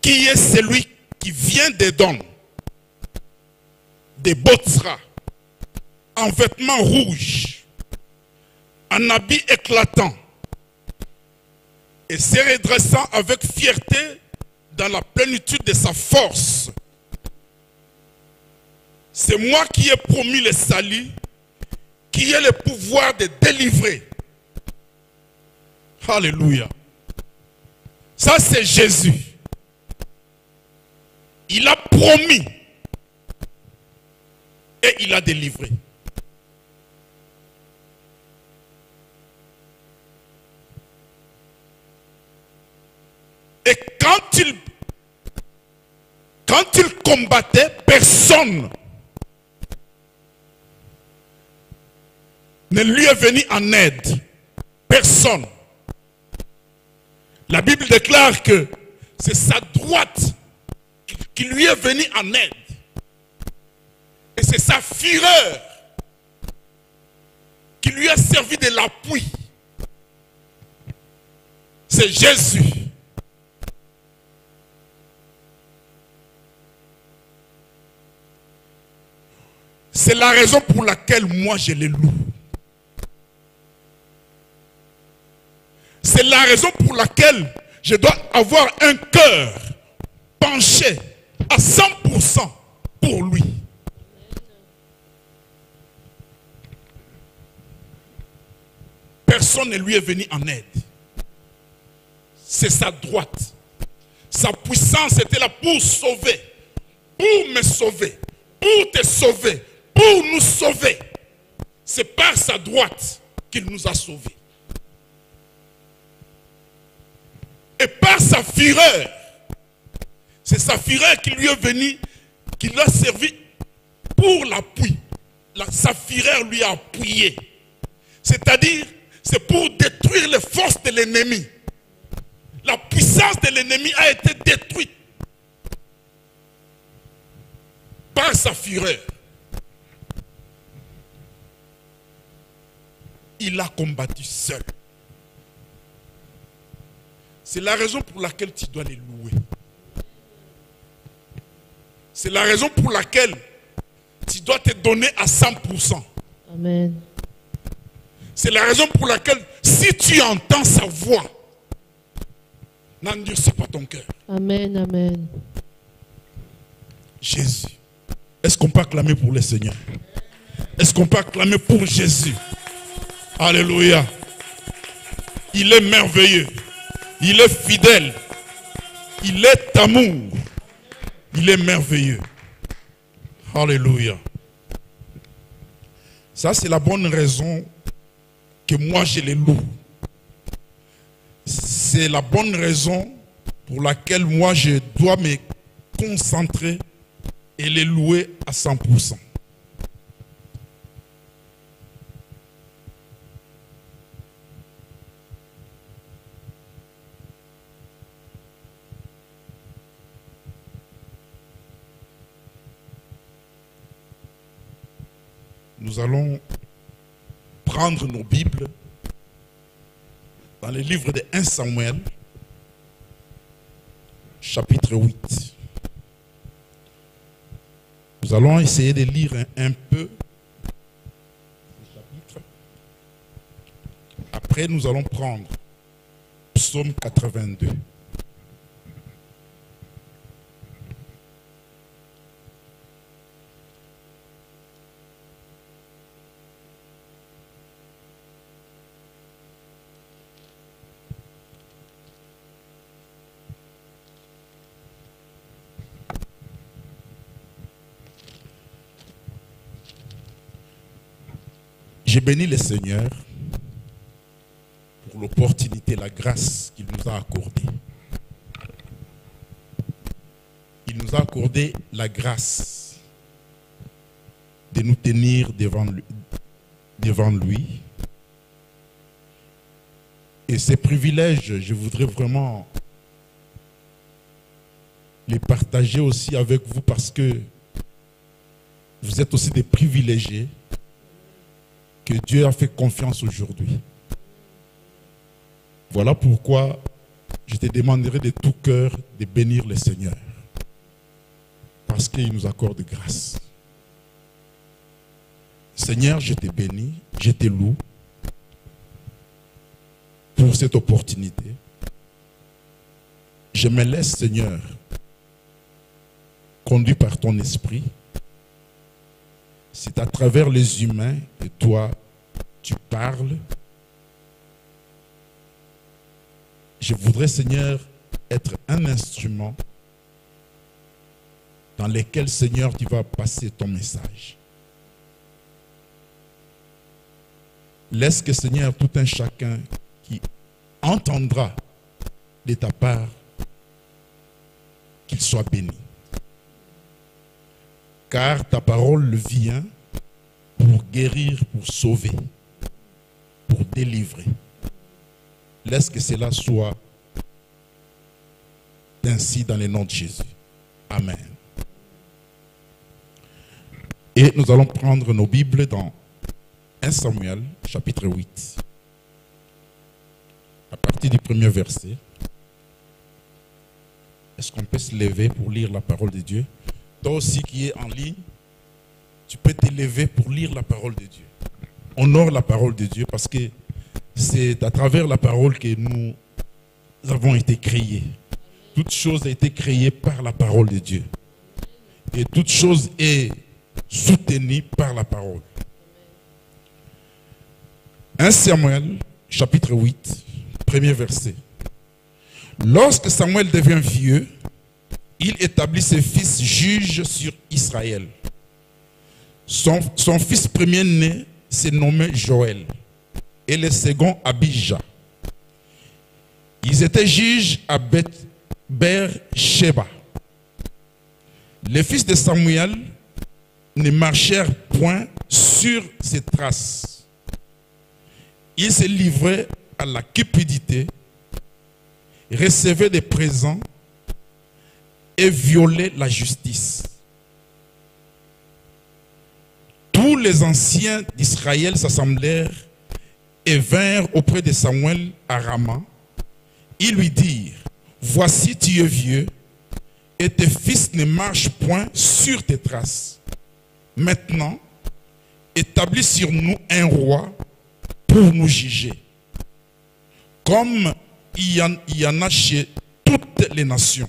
qui est celui qui vient d'Édom, des Botsra, en vêtements rouges, en habit éclatant, et se redressant avec fierté dans la plénitude de sa force. C'est moi qui ai promis le salut, qui ai le pouvoir de délivrer. Alléluia. Ça, c'est Jésus. Il a promis et il a délivré. Et quand il combattait, personne ne lui est venu en aide. Personne. La Bible déclare que c'est sa droite qui lui est venue en aide. Et c'est sa fureur qui lui a servi de l'appui. C'est Jésus. C'est la raison pour laquelle moi je le loue. C'est la raison pour laquelle je dois avoir un cœur penché à 100% pour lui. Personne ne lui est venu en aide. C'est sa droite. Sa puissance était là pour sauver, pour me sauver, pour te sauver, pour nous sauver. C'est par sa droite qu'il nous a sauvés. Et par sa fureur, c'est sa fureur qui lui est venue, qui l'a servi pour l'appui. Sa fureur lui a appuyé. C'est-à-dire, c'est pour détruire les forces de l'ennemi. La puissance de l'ennemi a été détruite par sa fureur. Il a combattu seul. C'est la raison pour laquelle tu dois les louer. C'est la raison pour laquelle tu dois te donner à 100%. Amen. C'est la raison pour laquelle, si tu entends sa voix, n'endurcis pas ton cœur. Amen, amen. Jésus. Est-ce qu'on peut acclamer pour le Seigneur? Est-ce qu'on peut acclamer pour Jésus? Alléluia. Il est merveilleux. Il est fidèle. Il est amour. Il est merveilleux. Alléluia. Ça, c'est la bonne raison que moi je les loue. C'est la bonne raison pour laquelle moi je dois me concentrer et les louer à 100%. Nous allons prendre nos Bibles dans le livre de 1 Samuel, chapitre 8. Nous allons essayer de lire un peu ce chapitre. Après, nous allons prendre Psaume 82. J'ai béni le Seigneur pour l'opportunité, la grâce qu'il nous a accordée. Il nous a accordé la grâce de nous tenir devant lui. Et ces privilèges, je voudrais vraiment les partager aussi avec vous parce que vous êtes aussi des privilégiés que Dieu a fait confiance aujourd'hui. Voilà pourquoi je te demanderai de tout cœur de bénir le Seigneur. Parce qu'il nous accorde grâce. Seigneur, je te bénis, je te loue pour cette opportunité. Je me laisse, Seigneur, conduit par ton esprit. C'est à travers les humains que toi, tu parles. Je voudrais, Seigneur, être un instrument dans lequel, Seigneur, tu vas passer ton message. Laisse que, Seigneur, tout un chacun qui entendra de ta part, qu'il soit béni. Car ta parole vient pour guérir, pour sauver, pour délivrer. Laisse que cela soit ainsi dans le nom de Jésus. Amen. Et nous allons prendre nos Bibles dans 1 Samuel, chapitre 8. À partir du premier verset. Est-ce qu'on peut se lever pour lire la parole de Dieu? Toi aussi qui es en ligne, tu peux te lever pour lire la parole de Dieu. Honore la parole de Dieu parce que c'est à travers la parole que nous avons été créés. Toute chose a été créée par la parole de Dieu. Et toute chose est soutenue par la parole. 1 Samuel, chapitre 8, premier verset. Lorsque Samuel devient vieux, il établit ses fils juges sur Israël. Son fils premier-né s'est nommé Joël et le second Abijah. Ils étaient juges à Beer-sheba. Les fils de Samuel ne marchèrent point sur ses traces. Ils se livraient à la cupidité, recevaient des présents et violaient la justice. Tous les anciens d'Israël s'assemblèrent et vinrent auprès de Samuel à Rama. Ils lui dirent, voici tu es vieux et tes fils ne marchent point sur tes traces. Maintenant, établis sur nous un roi pour nous juger, comme il y en a chez toutes les nations.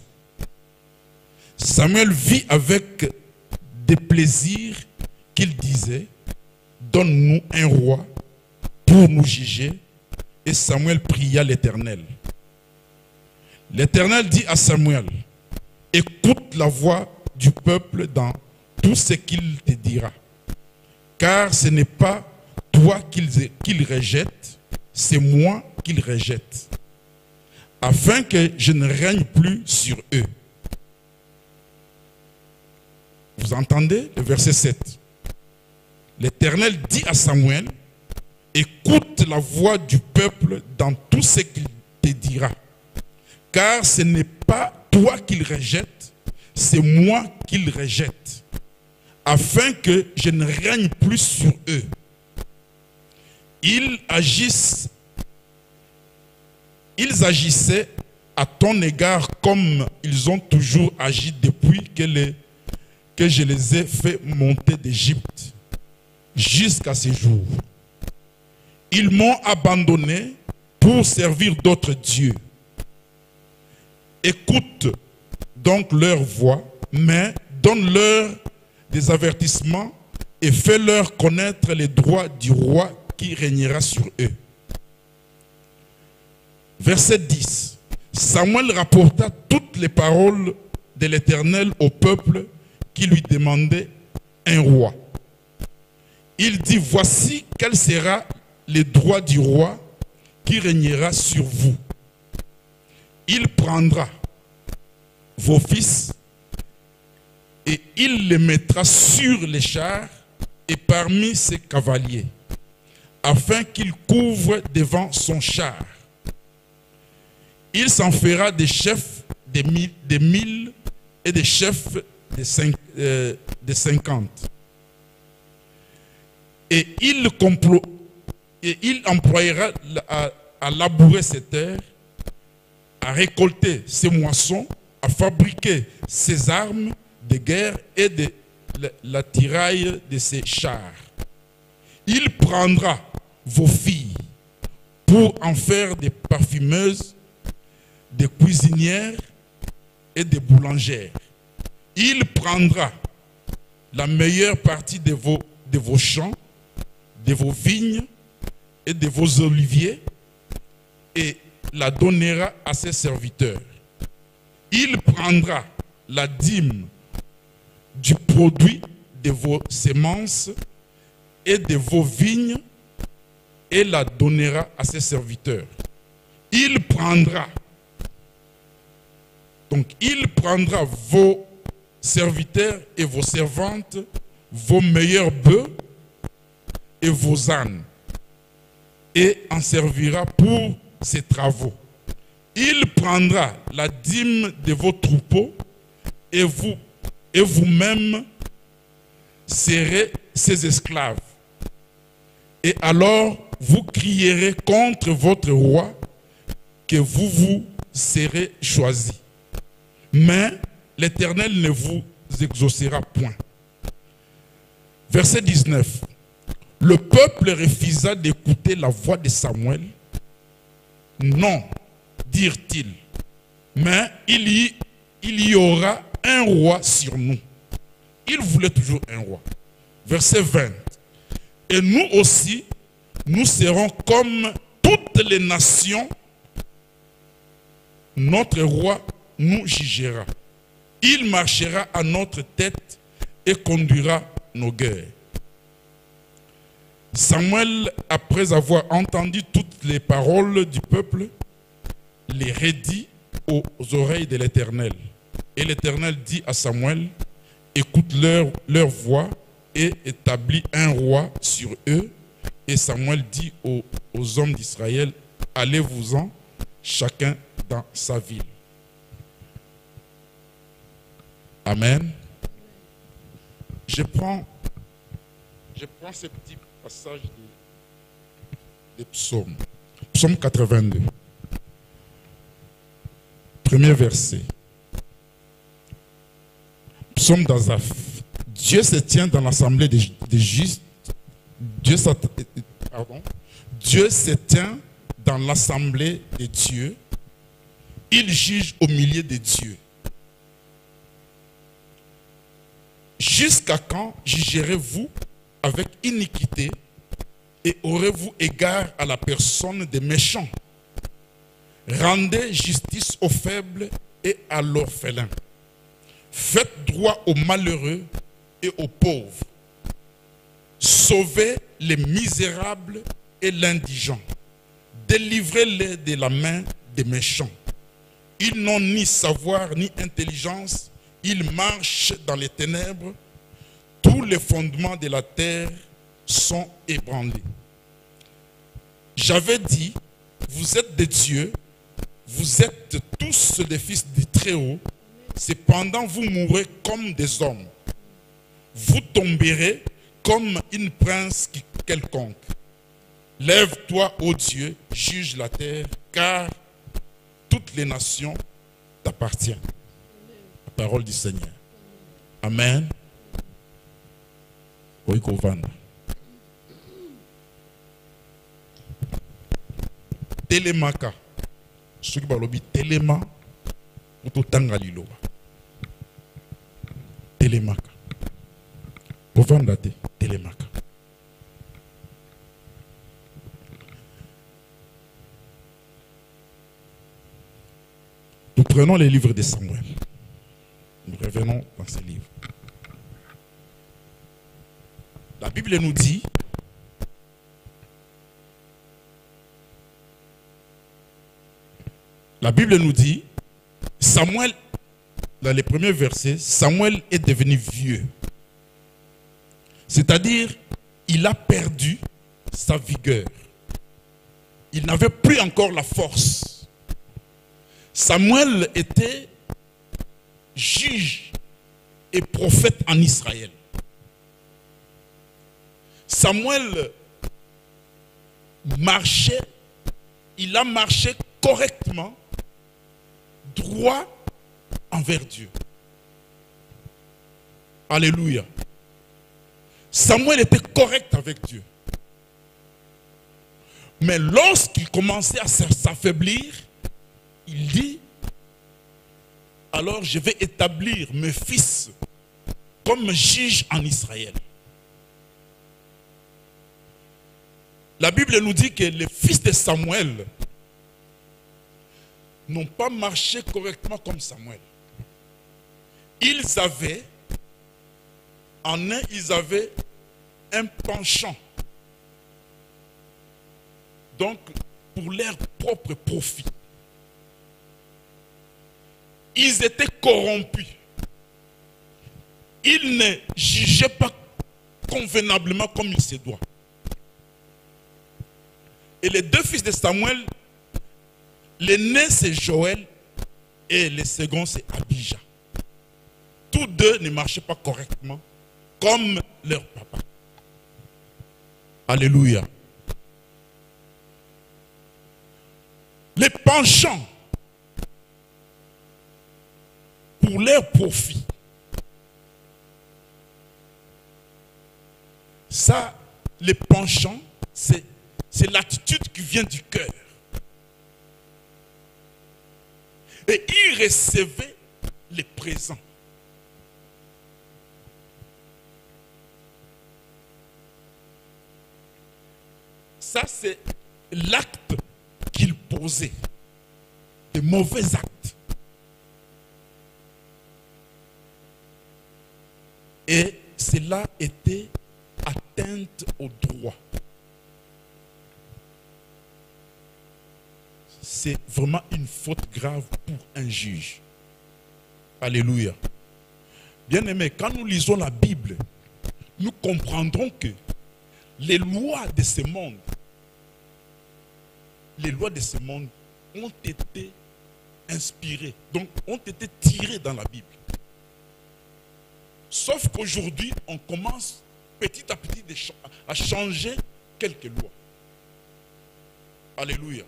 Samuel vit avec des plaisirs qu'il disait, donne-nous un roi pour nous juger. Et Samuel pria l'Éternel. L'Éternel dit à Samuel, écoute la voix du peuple dans tout ce qu'il te dira, car ce n'est pas toi qu'il rejette, c'est moi qu'il rejette, afin que je ne règne plus sur eux. Vous entendez le verset 7. L'Éternel dit à Samuel, écoute la voix du peuple dans tout ce qu'il te dira, car ce n'est pas toi qu'il rejette, c'est moi qu'il rejette, afin que je ne règne plus sur eux. Ils agissaient à ton égard comme ils ont toujours agi depuis que je les ai fait monter d'Égypte jusqu'à ce jour. Ils m'ont abandonné pour servir d'autres dieux. Écoute donc leur voix, mais donne-leur des avertissements et fais-leur connaître les droits du roi qui régnera sur eux. Verset 10. Samuel rapporta toutes les paroles de l'Éternel au peuple qui lui demandait un roi. Il dit, voici quel sera le droit du roi qui régnera sur vous. Il prendra vos fils et il les mettra sur les chars et parmi ses cavaliers, afin qu'ils couvrent devant son char. Il s'en fera des chefs des 1000 et des chefs des 50. Et il employera à labourer ces terres, à récolter ses moissons, à fabriquer ses armes de guerre et de l'attirail de ses chars. Il prendra vos filles pour en faire des parfumeuses, des cuisinières et des boulangères. Il prendra la meilleure partie de vos champs, de vos vignes et de vos oliviers et la donnera à ses serviteurs. Il prendra la dîme du produit de vos semences et de vos vignes et la donnera à ses serviteurs. Il prendra vos serviteurs et vos servantes, vos meilleurs bœufs et vos ânes, et en servira pour ses travaux. Il prendra la dîme de vos troupeaux, et vous-même serez ses esclaves. Et alors vous crierez contre votre roi que vous serez choisi. Mais l'Éternel ne vous exaucera point. Verset 19. Le peuple refusa d'écouter la voix de Samuel. Non, dirent-ils, mais il y aura un roi sur nous. Il voulait toujours un roi. Verset 20. Et nous aussi, nous serons comme toutes les nations. Notre roi nous jugera. Il marchera à notre tête et conduira nos guerres. Samuel, après avoir entendu toutes les paroles du peuple, les redit aux oreilles de l'Éternel. Et l'Éternel dit à Samuel, écoute leur voix et établis un roi sur eux. Et Samuel dit aux hommes d'Israël, allez-vous-en, chacun dans sa ville. Amen. Je prends ce petit passage des psaumes. Psaume 82. Premier verset. Psaume d'Asaph. Dieu se tient dans l'assemblée des justes. Dieu se tient dans l'assemblée des dieux. Il juge au milieu des dieux. Jusqu'à quand jugerez-vous avec iniquité et aurez-vous égard à la personne des méchants? Rendez justice aux faibles et à l'orphelin. Faites droit aux malheureux et aux pauvres. Sauvez les misérables et l'indigent. Délivrez-les de la main des méchants. Ils n'ont ni savoir ni intelligence. Ils marchent dans les ténèbres. Tous les fondements de la terre sont ébranlés. J'avais dit, vous êtes des dieux, vous êtes tous des fils du Très-Haut, cependant vous mourrez comme des hommes. Vous tomberez comme une prince quelconque. Lève-toi, ô Dieu, juge la terre, car toutes les nations t'appartiennent. La parole du Seigneur. Amen. Oikovana. Telemaka. Ce qui balobi telema utotanga liloba. Telemaka. Povanda te telemaka. Nous prenons les livres de Samuel. Nous revenons dans ces livres. La Bible nous dit Samuel, dans les premiers versets, Samuel est devenu vieux. C'est-à-dire, il a perdu sa vigueur. Il n'avait plus encore la force. Samuel était juge et prophète en Israël. Samuel marchait, il a marché correctement droit envers Dieu. Alléluia. Samuel était correct avec Dieu. Mais lorsqu'il commençait à s'affaiblir, il dit, alors je vais établir mes fils comme juges en Israël. La Bible nous dit que les fils de Samuel n'ont pas marché correctement comme Samuel. Ils avaient un penchant. Donc, pour leur propre profit. Ils étaient corrompus. Ils ne jugeaient pas convenablement comme il se doit. Et les deux fils de Samuel, l'aîné c'est Joël et le second c'est Abijah. Tous deux ne marchaient pas correctement comme leur papa. Alléluia. Les penchants pour leur profit. Ça, les penchants, c'est l'attitude qui vient du cœur. Et ils recevaient les présents. Ça, c'est l'acte qu'ils posaient. De mauvais actes. Et cela était atteinte au droit. C'est vraiment une faute grave pour un juge. Alléluia. Bien-aimés, quand nous lisons la Bible, nous comprendrons que les lois de ce monde, ont été inspirées, donc ont été tirées dans la Bible. Sauf qu'aujourd'hui, on commence petit à petit à changer quelques lois. Alléluia.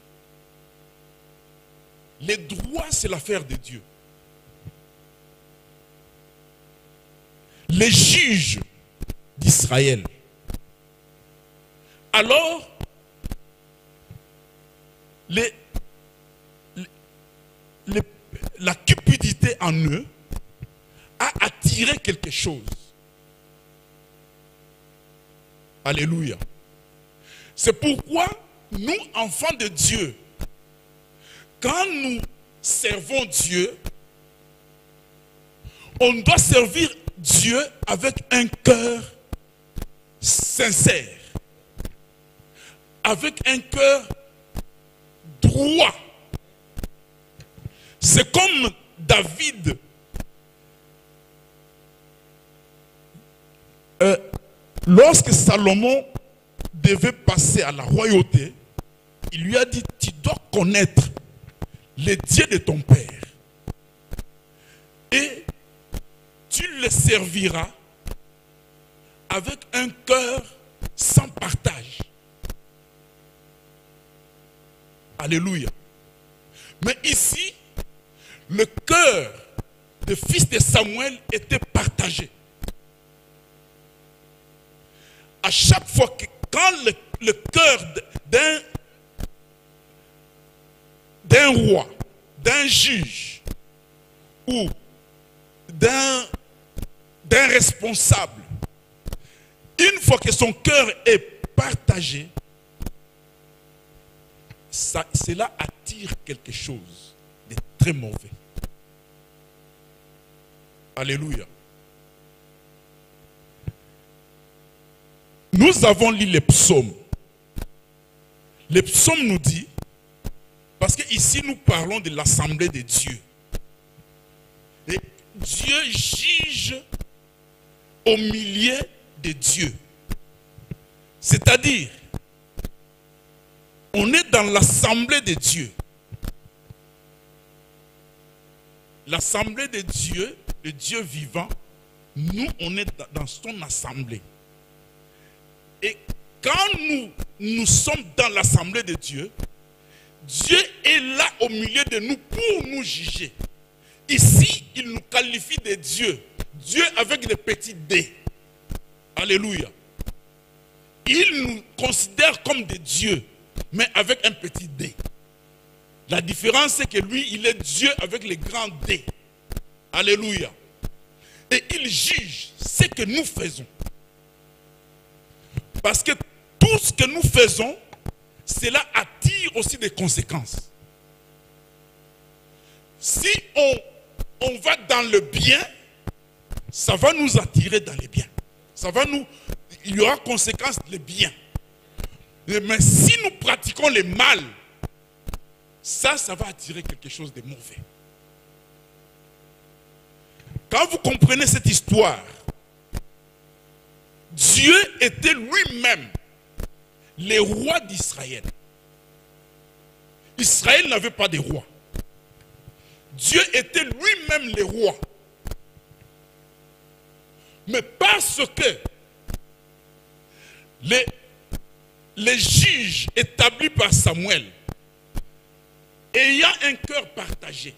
Les droits, c'est l'affaire de Dieu. Les juges d'Israël. Alors, la cupidité en eux a attiré quelque chose. Alléluia. C'est pourquoi nous, enfants de Dieu, quand nous servons Dieu, on doit servir Dieu avec un cœur sincère, avec un cœur droit. C'est comme David. Lorsque Salomon devait passer à la royauté, il lui a dit, tu dois connaître les dieux de ton père et tu le serviras avec un cœur sans partage. Alléluia. Mais ici, le cœur des fils de Samuel était partagé. À chaque fois que, quand le cœur d'un roi, d'un juge ou d'un responsable, une fois que son cœur est partagé, cela attire quelque chose de très mauvais. Alléluia. Nous avons lu les psaumes. Les psaumes nous disent, parce qu'ici nous parlons de l'assemblée de Dieu. Et Dieu juge au milieu de Dieu. C'est-à-dire, on est dans l'assemblée de Dieu. L'assemblée de Dieu, le Dieu vivant, nous, on est dans son assemblée. Et quand nous sommes dans l'assemblée de Dieu, Dieu est là au milieu de nous pour nous juger. Ici, il nous qualifie de Dieu. Dieu avec des petits D. Alléluia. Il nous considère comme des dieux, mais avec un petit D. La différence, c'est que lui, il est Dieu avec les grands D. Alléluia. Et il juge ce que nous faisons. Parce que tout ce que nous faisons, cela attire aussi des conséquences. Si on va dans le bien, ça va nous attirer dans les biens. Il y aura conséquences les biens. Mais si nous pratiquons le mal, ça va attirer quelque chose de mauvais. Quand vous comprenez cette histoire, Dieu était lui-même le roi d'Israël. Israël n'avait pas de roi. Dieu était lui-même le roi. Mais parce que les juges établis par Samuel, ayant un cœur partagé,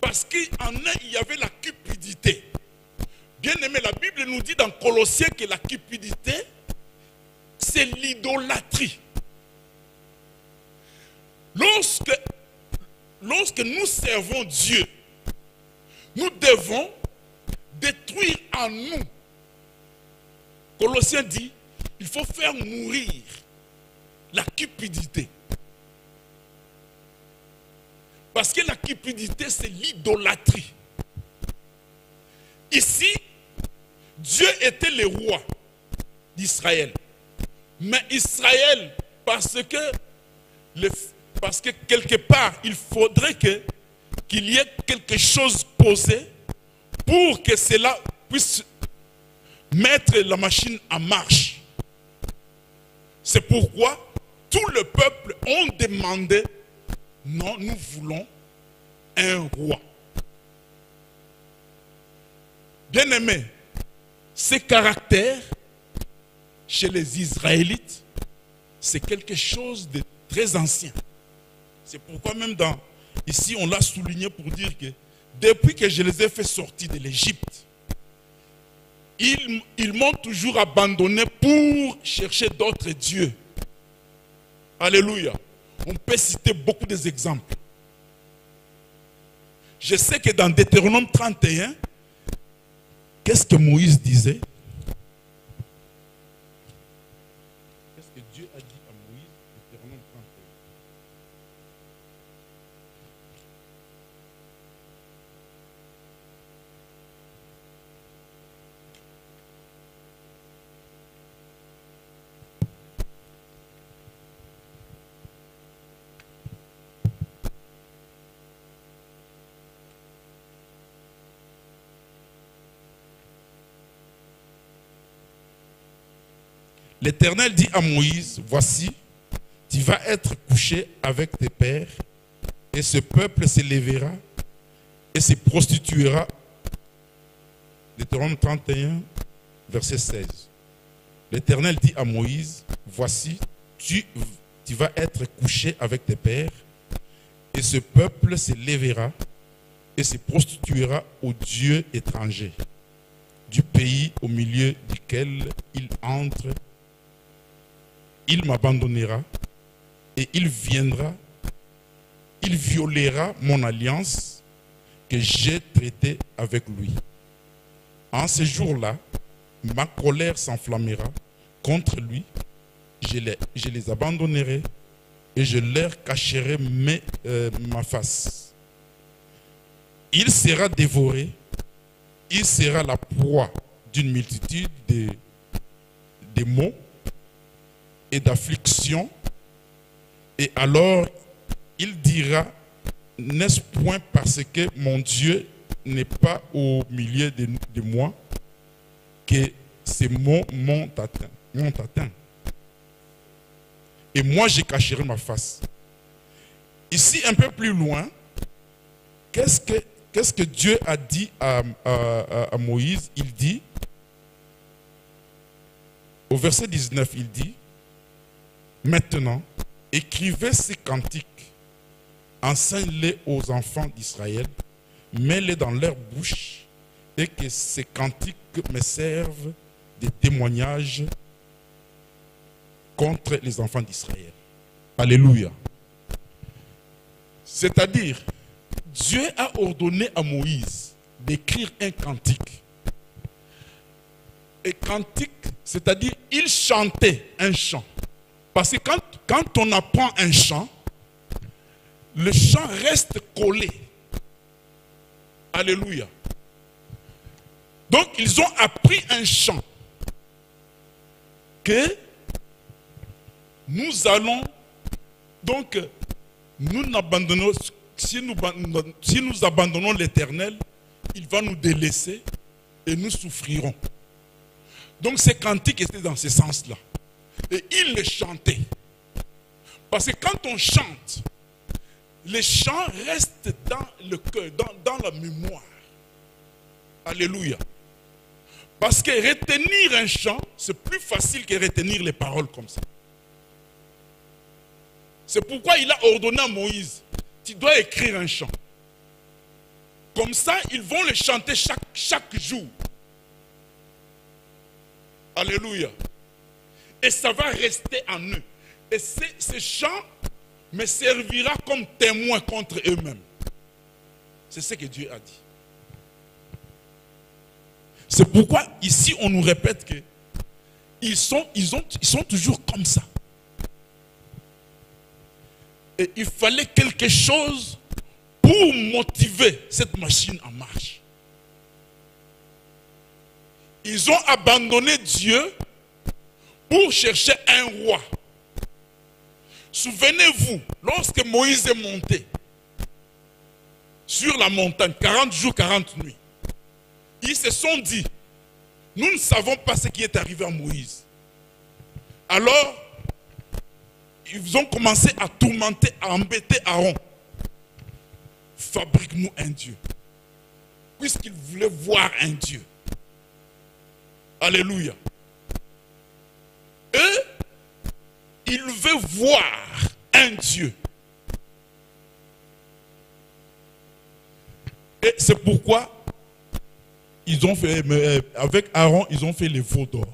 parce qu'en eux, il y avait la cupidité. Bien aimé, la Bible nous dit dans Colossiens que la cupidité, c'est l'idolâtrie. Lorsque nous servons Dieu, nous devons détruire en nous. Colossiens dit, il faut faire mourir la cupidité. Parce que la cupidité, c'est l'idolâtrie. Ici, Dieu était le roi d'Israël. Mais Israël, parce que quelque part, il faudrait qu'il y ait quelque chose posé pour que cela puisse mettre la machine en marche. C'est pourquoi tout le peuple ont demandé, non, nous voulons un roi. Bien-aimé, ces caractères chez les Israélites, c'est quelque chose de très ancien. C'est pourquoi même ici on l'a souligné pour dire que depuis que je les ai fait sortir de l'Égypte, ils m'ont toujours abandonné pour chercher d'autres dieux. Alléluia. On peut citer beaucoup d'exemples. Je sais que dans Deutéronome 31, qu'est-ce que Moïse disait? Qu'est-ce que Dieu a dit à Moïse? Deutéronome 31. L'Éternel dit à Moïse, voici, tu vas être couché avec tes pères, et ce peuple s'élèvera et se prostituera. Deutéronome 31, verset 16. L'Éternel dit à Moïse, voici, tu vas être couché avec tes pères, et ce peuple s'élèvera et se prostituera aux dieux étrangers du pays au milieu duquel il entre. Il m'abandonnera et il violera mon alliance que j'ai traitée avec lui. En ce jour-là, ma colère s'enflammera contre lui, je les abandonnerai et je leur cacherai ma face. Il sera dévoré, il sera la proie d'une multitude de maux et d'affliction, et alors il dira, n'est-ce point parce que mon Dieu n'est pas au milieu de moi que ces maux m'ont atteint. Et moi je cacherai ma face. Ici un peu plus loin, qu'est-ce que Dieu a dit à Moïse? Il dit, au verset 19, il dit, maintenant, écrivez ces cantiques enseigne-les aux enfants d'Israël, mets-les dans leur bouche, et que ces cantiques me servent de témoignages contre les enfants d'Israël. Alléluia. C'est-à-dire, Dieu a ordonné à Moïse d'écrire un cantique. Et cantique, c'est-à-dire, il chantait un chant. Parce que quand on apprend un chant, le chant reste collé. Alléluia. Donc, ils ont appris un chant que nous allons, donc, nous abandonnons, si nous abandonnons l'Éternel, il va nous délaisser et nous souffrirons. Donc, ces cantiques étaient dans ce sens-là. Et il les chantait. Parce que quand on chante, les chants restent dans le cœur, dans la mémoire. Alléluia. Parce que retenir un chant, c'est plus facile que retenir les paroles comme ça. C'est pourquoi il a ordonné à Moïse, tu dois écrire un chant. Comme ça, ils vont le chanter chaque jour. Alléluia. Et ça va rester en eux. Et ce chant me servira comme témoin contre eux-mêmes. C'est ce que Dieu a dit. C'est pourquoi ici on nous répète que ils sont toujours comme ça. Et il fallait quelque chose pour motiver cette machine en marche. Ils ont abandonné Dieu pour chercher un roi. Souvenez-vous, lorsque Moïse est monté sur la montagne, 40 jours, 40 nuits, ils se sont dit, nous ne savons pas ce qui est arrivé à Moïse. Alors, ils ont commencé à tourmenter, à embêter Aaron. Fabrique-nous un Dieu. Puisqu'ils voulaient voir un Dieu. Alléluia. Eux, ils veulent voir un Dieu. Et c'est pourquoi ils ont fait, avec Aaron, ils ont fait les veaux d'or.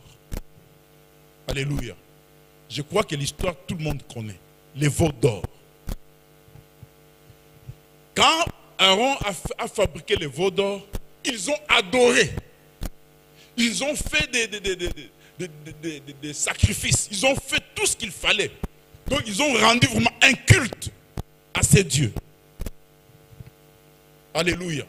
Alléluia. Je crois que l'histoire, tout le monde connaît. Les veaux d'or. Quand Aaron a fabriqué les veaux d'or, ils ont adoré. Ils ont fait des sacrifices. Ils ont fait tout ce qu'il fallait. Donc ils ont rendu vraiment un culte à ces dieux. Alléluia.